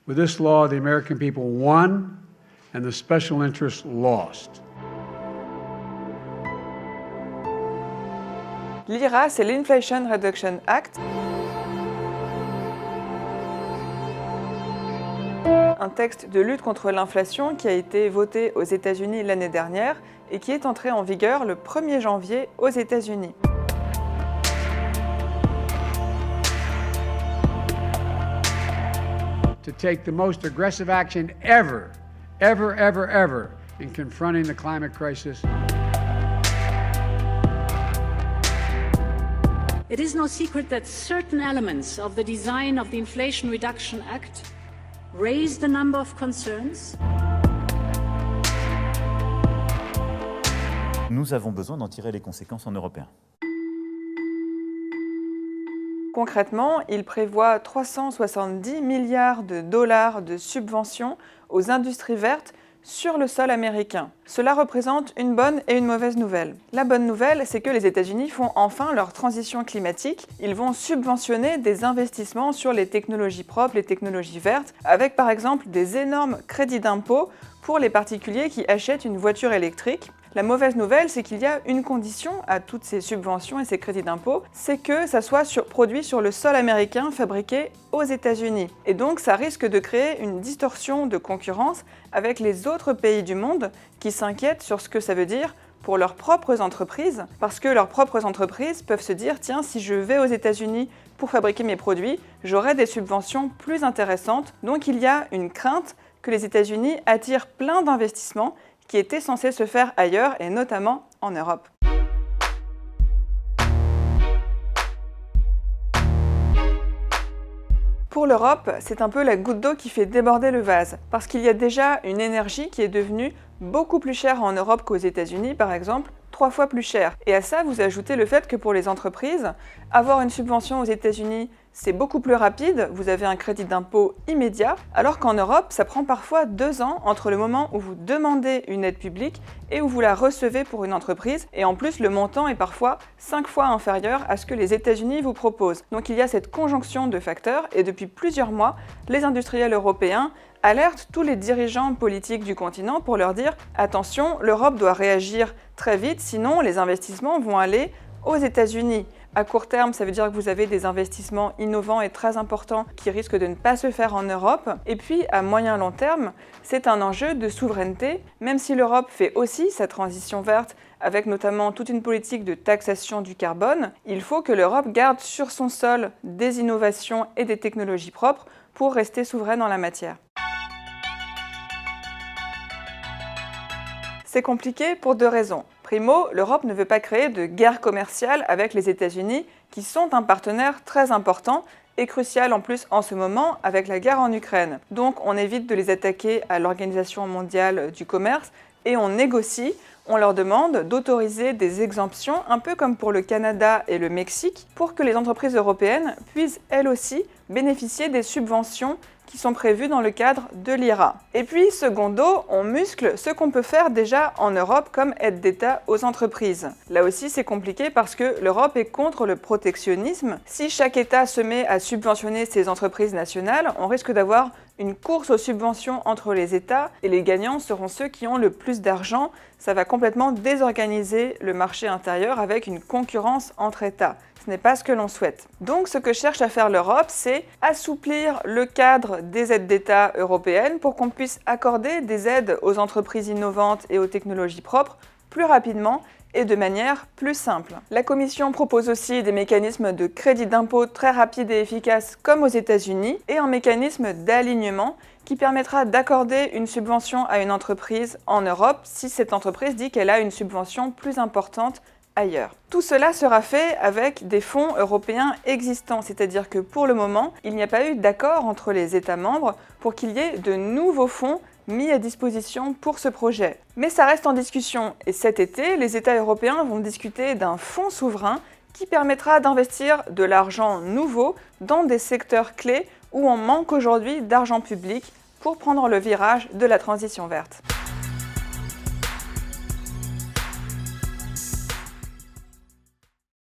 With this law, the American people won and the special interests lost. L'IRA, c'est l'Inflation Reduction Act, un texte de lutte contre l'inflation qui a été voté aux États-Unis l'année dernière et qui est entré en vigueur le 1er janvier aux États-Unis. To take the most aggressive action ever in confronting the climate crisis. It is no secret that certain elements of the design of the Inflation Reduction Act raise the number of concerns. Nous avons besoin d'en tirer les conséquences en Européens. Concrètement, il prévoit 370 milliards de dollars de subventions aux industries vertes sur le sol américain. Cela représente une bonne et une mauvaise nouvelle. La bonne nouvelle, c'est que les États-Unis font enfin leur transition climatique. Ils vont subventionner des investissements sur les technologies propres, les technologies vertes, avec par exemple des énormes crédits d'impôt pour les particuliers qui achètent une voiture électrique. La mauvaise nouvelle, c'est qu'il y a une condition à toutes ces subventions et ces crédits d'impôt, c'est que ça soit produit sur le sol américain, fabriqué aux États-Unis. Et donc, ça risque de créer une distorsion de concurrence avec les autres pays du monde qui s'inquiètent sur ce que ça veut dire pour leurs propres entreprises, parce que leurs propres entreprises peuvent se dire « Tiens, si je vais aux États-Unis pour fabriquer mes produits, j'aurai des subventions plus intéressantes. » Donc, il y a une crainte que les États-Unis attirent plein d'investissements qui étaient censés se faire ailleurs et notamment en Europe. Pour l'Europe, c'est un peu la goutte d'eau qui fait déborder le vase, parce qu'il y a déjà une énergie qui est devenue beaucoup plus chère en Europe qu'aux États-Unis, par exemple, 3 fois plus chère. Et à ça, vous ajoutez le fait que pour les entreprises, avoir une subvention aux États-Unis, c'est beaucoup plus rapide, vous avez un crédit d'impôt immédiat, alors qu'en Europe, ça prend parfois 2 ans entre le moment où vous demandez une aide publique et où vous la recevez pour une entreprise, et en plus, le montant est parfois 5 fois inférieur à ce que les États-Unis vous proposent. Donc il y a cette conjonction de facteurs, et depuis plusieurs mois, les industriels européens alertent tous les dirigeants politiques du continent pour leur dire « Attention, l'Europe doit réagir très vite, sinon les investissements vont aller aux États-Unis ». À court terme, ça veut dire que vous avez des investissements innovants et très importants qui risquent de ne pas se faire en Europe. Et puis, à moyen long terme, c'est un enjeu de souveraineté, même si l'Europe fait aussi sa transition verte, avec notamment toute une politique de taxation du carbone, il faut que l'Europe garde sur son sol des innovations et des technologies propres pour rester souveraine en la matière. C'est compliqué pour 2 raisons. Primo, l'Europe ne veut pas créer de guerre commerciale avec les États-Unis, qui sont un partenaire très important et crucial en plus en ce moment avec la guerre en Ukraine. Donc on évite de les attaquer à l'Organisation mondiale du commerce et on négocie, on leur demande d'autoriser des exemptions, un peu comme pour le Canada et le Mexique, pour que les entreprises européennes puissent elles aussi bénéficier des subventions qui sont prévues dans le cadre de l'IRA. Et puis, secondo, on muscle ce qu'on peut faire déjà en Europe comme aide d'État aux entreprises. Là aussi, c'est compliqué parce que l'Europe est contre le protectionnisme. Si chaque État se met à subventionner ses entreprises nationales, on risque d'avoir une course aux subventions entre les États et les gagnants seront ceux qui ont le plus d'argent. Ça va complètement désorganiser le marché intérieur avec une concurrence entre États. Ce n'est pas ce que l'on souhaite. Donc ce que cherche à faire l'Europe, c'est assouplir le cadre des aides d'État européennes pour qu'on puisse accorder des aides aux entreprises innovantes et aux technologies propres plus rapidement et de manière plus simple. La Commission propose aussi des mécanismes de crédit d'impôt très rapides et efficaces comme aux États-Unis et un mécanisme d'alignement qui permettra d'accorder une subvention à une entreprise en Europe si cette entreprise dit qu'elle a une subvention plus importante ailleurs. Tout cela sera fait avec des fonds européens existants, c'est-à-dire que pour le moment, il n'y a pas eu d'accord entre les États membres pour qu'il y ait de nouveaux fonds mis à disposition pour ce projet. Mais ça reste en discussion et cet été, les États européens vont discuter d'un fonds souverain qui permettra d'investir de l'argent nouveau dans des secteurs clés où on manque aujourd'hui d'argent public pour prendre le virage de la transition verte.